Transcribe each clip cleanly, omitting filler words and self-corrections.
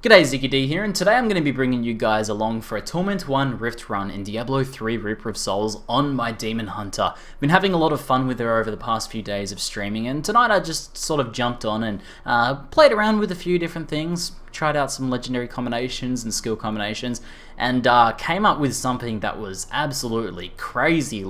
G'day, Ziggy D here, and today I'm going to be bringing you guys along for a Torment 1 Rift run in Diablo 3 Reaper of Souls on my Demon Hunter. Been having a lot of fun with her over the past few days of streaming, and tonight I just sort of jumped on and played around with a few different things, tried out some legendary combinations and skill combinations, and came up with something that was absolutely crazy,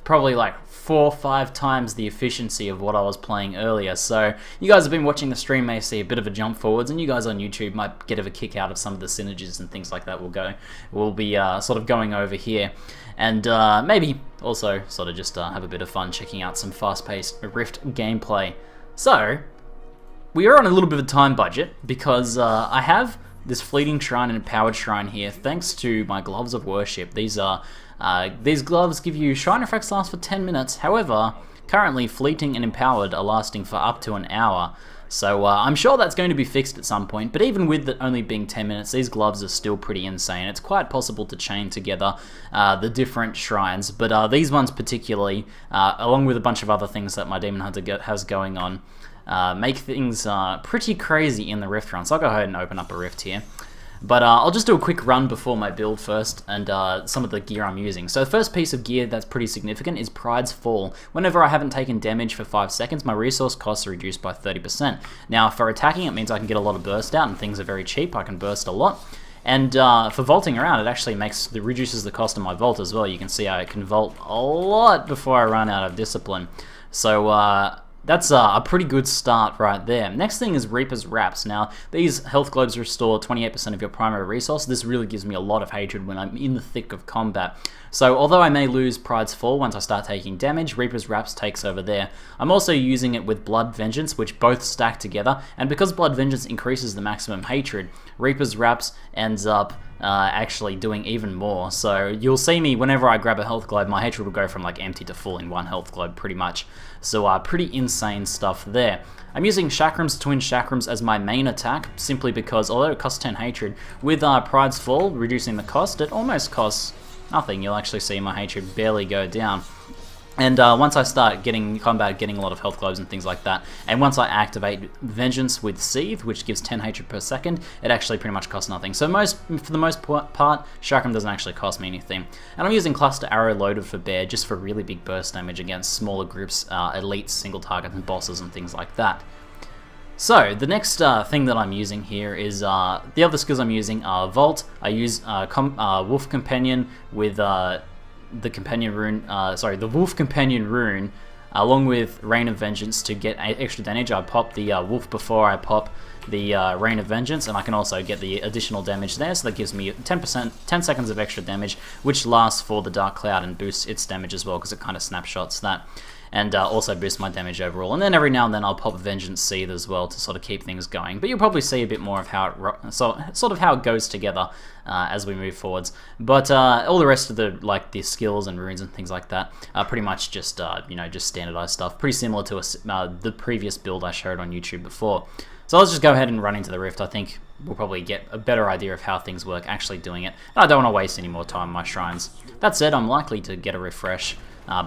probably like 4 or 5 times the efficiency of what I was playing earlier. So you guys have been watching the stream may see a bit of a jump forwards, and you guys on YouTube might get a kick out of some of the synergies and things like that we'll be sort of going over here, and maybe also sort of just have a bit of fun checking out some fast-paced Rift gameplay. So we are on a little bit of a time budget because I have this fleeting shrine and empowered shrine here thanks to my gloves of worship. These gloves give you shrine effects last for 10 minutes, however, currently fleeting and empowered are lasting for up to an hour. So I'm sure that's going to be fixed at some point, but even with it only being 10 minutes, these gloves are still pretty insane. It's quite possible to chain together the different shrines, but these ones particularly, along with a bunch of other things that my Demon Hunter has going on, make things pretty crazy in the Rift run. So I'll go ahead and open up a Rift here. But I'll just do a quick run before my build first, and some of the gear I'm using. So the first piece of gear that's pretty significant is Pride's Fall. Whenever I haven't taken damage for 5 seconds, my resource costs are reduced by 30%. Now for attacking, it means I can get a lot of burst out, and things are very cheap. I can burst a lot. And for vaulting around, it actually reduces the cost of my vault as well. You can see I can vault a lot before I run out of discipline. So that's a pretty good start right there. Next thing is Reaper's Wraps. Now, these health globes restore 28% of your primary resource. This really gives me a lot of hatred when I'm in the thick of combat. So, although I may lose Pride's Fall once I start taking damage, Reaper's Wraps takes over there. I'm also using it with Blood Vengeance, which both stack together, and because Blood Vengeance increases the maximum hatred, Reaper's Wraps ends up actually doing even more. So you'll see me, whenever I grab a health globe, my hatred will go from like empty to full in one health globe pretty much. So pretty insane stuff there. I'm using Chakram's Twin Chakrams as my main attack, simply because although it costs 10 hatred, with Pride's Fall reducing the cost, it almost costs nothing. You'll actually see my hatred barely go down. And once I start getting combat, getting a lot of health globes and things like that, and once I activate Vengeance with Seethe, which gives 10 hatred per second, it actually pretty much costs nothing. So for the most part, Chakram doesn't actually cost me anything. And I'm using Cluster Arrow loaded for Bear just for really big burst damage against smaller groups, elites, single target, and bosses and things like that. So, the next thing that I'm using here is, the other skills I'm using are Vault. I use Wolf Companion with the Companion Rune, the Wolf Companion Rune, along with Rain of Vengeance to get extra damage. I pop the Wolf before I pop the Rain of Vengeance, and I can also get the additional damage there, so that gives me 10 seconds of extra damage, which lasts for the Dark Cloud and boosts its damage as well, because it kind of snapshots that. And also boost my damage overall. And then every now and then I'll pop Vengeance Seethe as well to sort of keep things going. But you'll probably see a bit more of how it goes together as we move forwards. But all the rest of the skills and runes and things like that are pretty much just just standardized stuff, pretty similar to the previous build I showed on YouTube before. So let's just go ahead and run into the Rift. I think we'll probably get a better idea of how things work actually doing it. And I don't want to waste any more time on my shrines. That said, I'm likely to get a refresh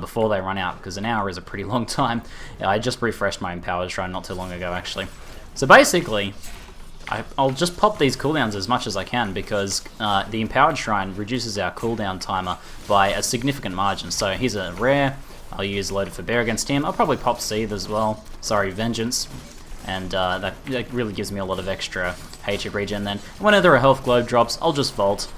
before they run out, because an hour is a pretty long time. I just refreshed my Empowered Shrine not too long ago, actually. So basically, I'll just pop these cooldowns as much as I can, because the Empowered Shrine reduces our cooldown timer by a significant margin. So here's a rare. I'll use Loaded for Bear against him. I'll probably pop Seethe as well. Sorry, Vengeance. And that really gives me a lot of extra hatred regen then. Whenever a health globe drops, I'll just Vault.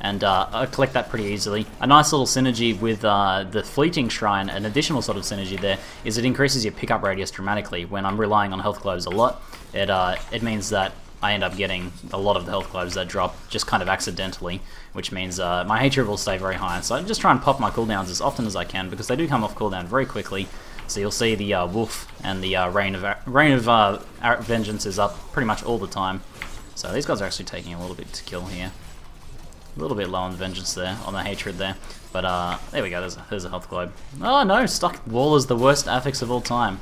And I collect that pretty easily. A nice little synergy with the Fleeting Shrine, an additional sort of synergy there, is it increases your pickup radius dramatically. When I'm relying on health globes a lot, it means that I end up getting a lot of the health globes that drop just kind of accidentally, which means my hatred will stay very high. So I just try and pop my cooldowns as often as I can, because they do come off cooldown very quickly. So you'll see the Wolf and the Rain of Vengeance is up pretty much all the time. So these guys are actually taking a little bit to kill here. A little bit low on the Vengeance there, on the hatred there. But there we go, there's a health globe. Oh no, Stuck Wall is the worst affix of all time.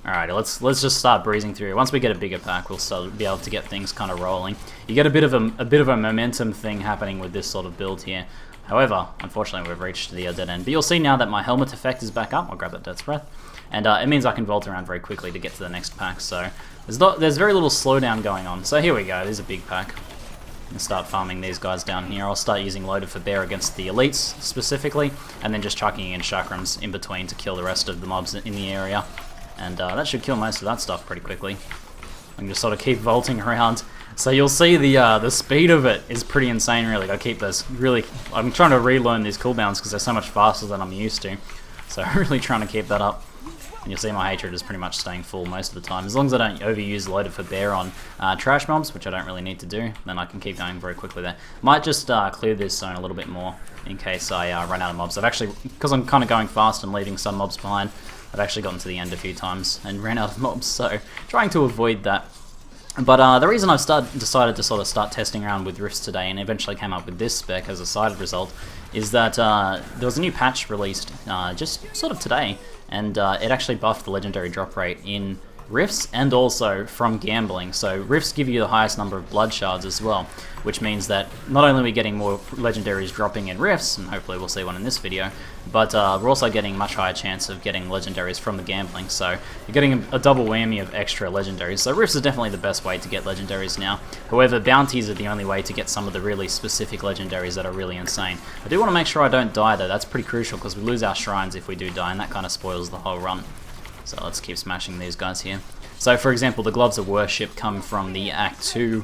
Alrighty, let's just start breezing through. Once we get a bigger pack, we'll start be able to get things kind of rolling. You get a bit of a momentum thing happening with this sort of build here. However, unfortunately, we've reached the dead end. But you'll see now that my helmet effect is back up. I'll grab that Death's Breath, and it means I can vault around very quickly to get to the next pack. So there's very little slowdown going on. So here we go. There's a big pack. And start farming these guys down here. I'll start using Loaded for Bear against the elites specifically, and then just chucking in chakrams in between to kill the rest of the mobs in the area. And that should kill most of that stuff pretty quickly. I can just sort of keep vaulting around. So you'll see the speed of it is pretty insane, really. I keep those really... I'm trying to relearn these cooldowns because they're so much faster than I'm used to. So I'm really trying to keep that up. And you'll see my hatred is pretty much staying full most of the time. As long as I don't overuse Loaded for Bear on trash mobs, which I don't really need to do, then I can keep going very quickly there. Might just clear this zone a little bit more in case I run out of mobs. I've actually, because I'm kind of going fast and leaving some mobs behind, I've actually gotten to the end a few times and ran out of mobs, so trying to avoid that. But the reason I've decided to sort of start testing around with Rifts today and eventually came up with this spec as a side result is that there was a new patch released just sort of today, and it actually buffed the legendary drop rate in Rifts and also from gambling. So Rifts give you the highest number of blood shards as well, which means that not only are we getting more legendaries dropping in Rifts, and hopefully we'll see one in this video, but we're also getting a much higher chance of getting legendaries from the gambling. So you're getting a double whammy of extra legendaries. So Rifts is definitely the best way to get legendaries now. However, bounties are the only way to get some of the really specific legendaries that are really insane. I do want to make sure I don't die though. That's pretty crucial because we lose our shrines if we do die, and that kind of spoils the whole run. So let's keep smashing these guys here. So for example, the Gloves of Worship come from the Act 2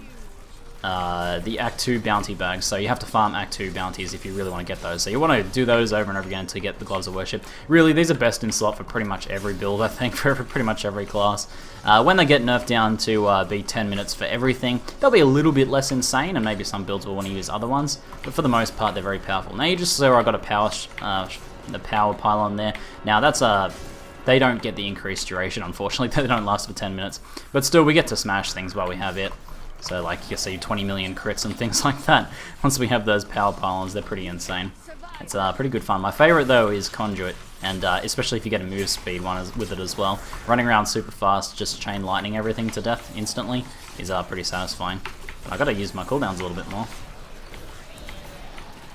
bounty bags. So you have to farm Act 2 bounties if you really want to get those. So you want to do those over and over again to get the Gloves of Worship. Really, these are best in slot for pretty much every build, I think, for pretty much every class. When they get nerfed down to be 10 minutes for everything, they'll be a little bit less insane, and maybe some builds will want to use other ones. But for the most part, they're very powerful. Now you just saw I got a power pylon there. Now that's they don't get the increased duration, unfortunately. They don't last for 10 minutes. But still, we get to smash things while we have it. So, like, you see 20 million crits and things like that. Once we have those power pylons, they're pretty insane. It's pretty good fun. My favorite, though, is Conduit. And especially if you get a move speed one with it as well. Running around super fast, just chain lightning everything to death instantly is pretty satisfying. But I gotta use my cooldowns a little bit more.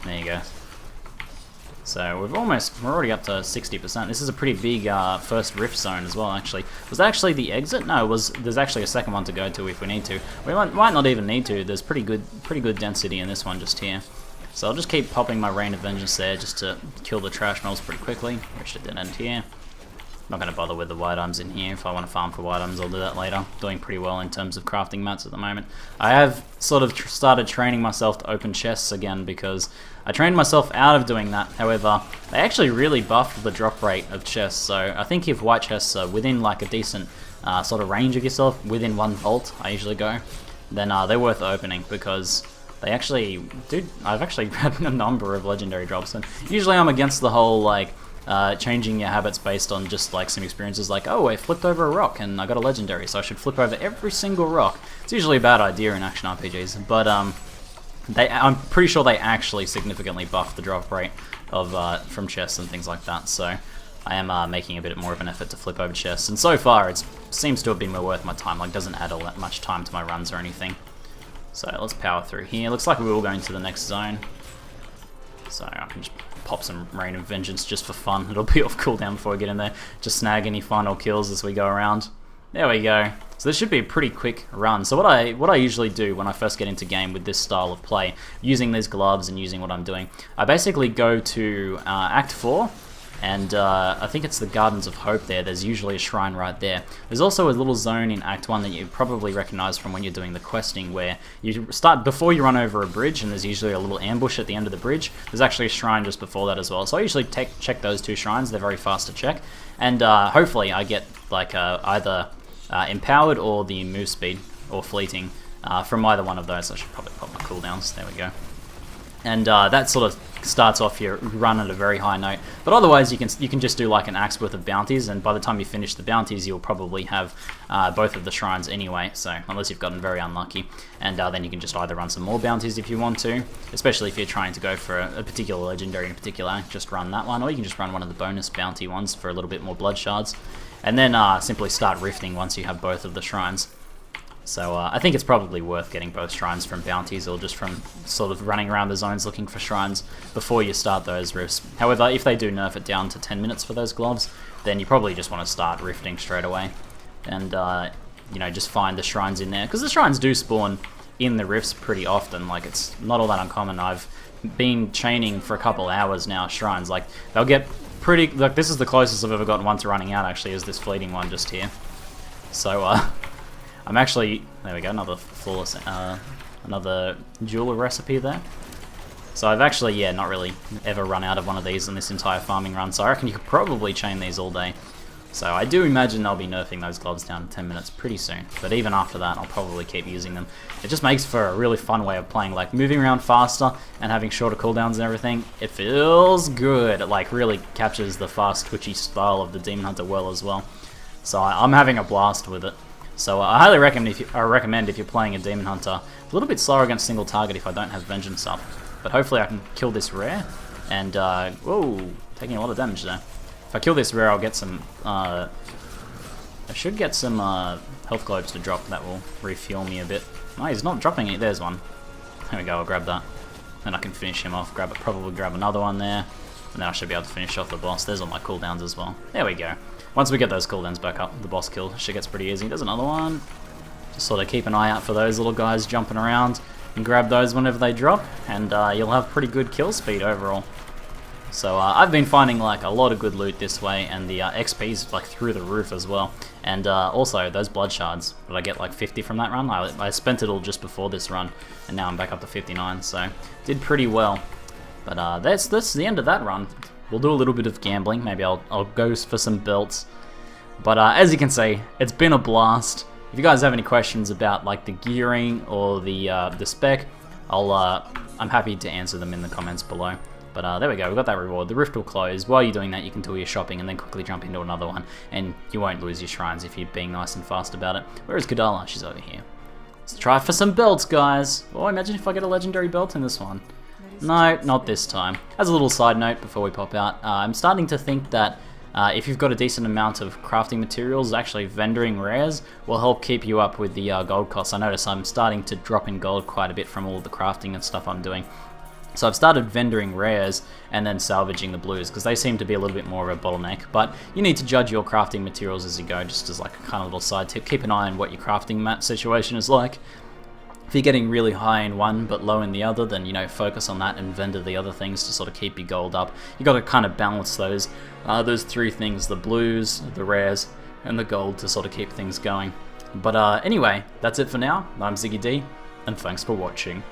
There you go. So we're already up to 60%. This is a pretty big first rift zone as well, actually. Was that actually the exit? No, there's actually a second one to go to if we need to. We might not even need to. There's pretty good density in this one just here. So I'll just keep popping my Rain of Vengeance there just to kill the trash mobs pretty quickly. Reach the dead end here. Not going to bother with the white items in here. If I want to farm for white items, I'll do that later. Doing pretty well in terms of crafting mats at the moment. I have sort of started training myself to open chests again because I trained myself out of doing that. However, they actually really buffed the drop rate of chests. So I think if white chests are within like a decent sort of range of yourself, within 1 vault, I usually go, then they're worth opening because they actually, dude, I've actually had a number of legendary drops, and usually I'm against the whole like changing your habits based on just like some experiences like, oh, I flipped over a rock and I got a legendary, so I should flip over every single rock. It's usually a bad idea in action RPGs, but I'm pretty sure they actually significantly buff the drop rate of from chests and things like that, so I am making a bit more of an effort to flip over chests, and so far it seems to have been worth my time. Like, doesn't add all that much time to my runs or anything. So let's power through here. Looks like we're all going to the next zone. So I can just pop some Rain of Vengeance just for fun. It'll be off cooldown before we get in there. Just snag any final kills as we go around. There we go. So this should be a pretty quick run. So what I usually do when I first get into game with this style of play, using these gloves and using what I'm doing, I basically go to Act 4, and I think it's the Gardens of Hope there. There's usually a shrine right there. There's also a little zone in Act 1 that you probably recognize from when you're doing the questing, where you start before you run over a bridge, and there's usually a little ambush at the end of the bridge. There's actually a shrine just before that as well. So I usually check those 2 shrines. They're very fast to check, and hopefully I get like either empowered or the move speed or fleeting from either one of those. I should probably pop my cooldowns. There we go. And that sort of starts off your run at a very high note. But otherwise, you can just do like an axe worth of bounties, and by the time you finish the bounties, you'll probably have both of the shrines anyway. So unless you've gotten very unlucky, and then you can just either run some more bounties if you want to, especially if you're trying to go for a particular legendary in particular. Just run that one, or you can just run one of the bonus bounty ones for a little bit more blood shards, and then simply start rifting once you have both of the shrines. So I think it's probably worth getting both shrines from bounties, or just from sort of running around the zones looking for shrines before you start those rifts. However, if they do nerf it down to 10 minutes for those gloves, then you probably just want to start rifting straight away. And, you know, just find the shrines in there. Because the shrines do spawn in the rifts pretty often. Like, it's not all that uncommon. I've been chaining for a couple hours now, shrines. Like, they'll get pretty... Like, this is the closest I've ever gotten one to running out, actually, is this fleeting one just here. So, I'm actually... There we go, another flawless... another jeweler recipe there. So I've actually, yeah, not really ever run out of one of these in this entire farming run, so I reckon you could probably chain these all day. So I do imagine they'll be nerfing those gloves down to 10 minutes pretty soon, but even after that, I'll probably keep using them. It just makes for a really fun way of playing, like moving around faster and having shorter cooldowns and everything. It feels good. It like really captures the fast, twitchy style of the Demon Hunter well as well. So I'm having a blast with it. So I highly recommend if you're playing a Demon Hunter, a little bit slower against single target if I don't have Vengeance up. But hopefully I can kill this rare, and whoa, taking a lot of damage there. If I kill this rare, I'll get some, I should get some health globes to drop. That will refuel me a bit. No, he's not dropping it. There's one. There we go, I'll grab that. Then I can finish him off, probably grab another one there, and then I should be able to finish off the boss. There's all my cooldowns as well. There we go. Once we get those cooldowns back up, the boss kill shit gets pretty easy. There's another one. Just sort of keep an eye out for those little guys jumping around, and grab those whenever they drop, and you'll have pretty good kill speed overall. So I've been finding like a lot of good loot this way, and the XP's like through the roof as well. And also those blood shards, did I get like 50 from that run? I spent it all just before this run, and now I'm back up to 59, so did pretty well. But that's the end of that run. We'll do a little bit of gambling. Maybe I'll go for some belts. But as you can see, it's been a blast. If you guys have any questions about like the gearing or the spec, I'm happy to answer them in the comments below. But there we go, we got that reward. The rift will close. While you're doing that, you can do your shopping and then quickly jump into another one, and you won't lose your shrines if you're being nice and fast about it. Where is Kadala? She's over here. Let's try for some belts, guys. Oh, imagine if I get a legendary belt in this one. No, not this time. As a little side note before we pop out, I'm starting to think that if you've got a decent amount of crafting materials, actually vendoring rares will help keep you up with the gold costs. I notice I'm starting to drop in gold quite a bit from all the crafting and stuff I'm doing. So I've started vendoring rares and then salvaging the blues, because they seem to be a little bit more of a bottleneck. But you need to judge your crafting materials as you go, just as like a kind of little side tip. Keep an eye on what your crafting mat situation is like. If you're getting really high in one but low in the other, then, you know, focus on that and vendor the other things to sort of keep your gold up. You got to kind of balance those three things: the blues, the rares, and the gold, to sort of keep things going. But anyway, that's it for now. I'm Ziggy D, and thanks for watching.